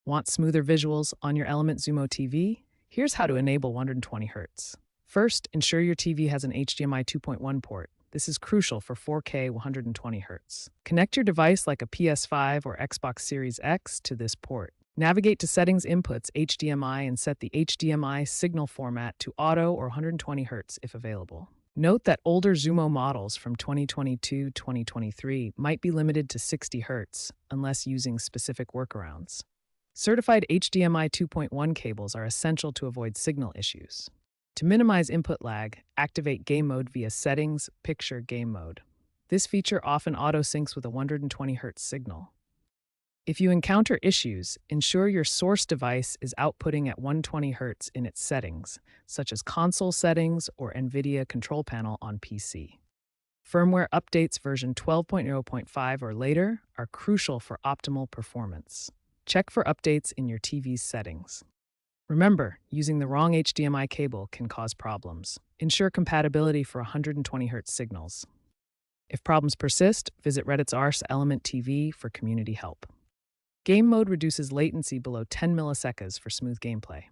Want smoother visuals on your Element Xumo TV? Here's how to enable 120 Hz. First, ensure your TV has an HDMI 2.1 port. This is crucial for 4K 120 Hz. Connect your device like a PS5 or Xbox Series X to this port. Navigate to Settings Inputs HDMI and set the HDMI signal format to auto or 120 Hz if available. Note that older Xumo models from 2022-2023 might be limited to 60 Hz unless using specific workarounds. Certified HDMI 2.1 cables are essential to avoid signal issues. To minimize input lag, activate Game Mode via Settings, Picture Game Mode. This feature often auto-syncs with a 120 Hz signal. If you encounter issues, ensure your source device is outputting at 120 Hz in its settings, such as console settings or NVIDIA control panel on PC. Firmware updates version 12.0.5 or later are crucial for optimal performance. Check for updates in your TV's settings. Remember, using the wrong HDMI cable can cause problems. Ensure compatibility for 120 Hz signals. If problems persist, visit Reddit's Element TV for community help. Game mode reduces latency below 10 milliseconds for smooth gameplay.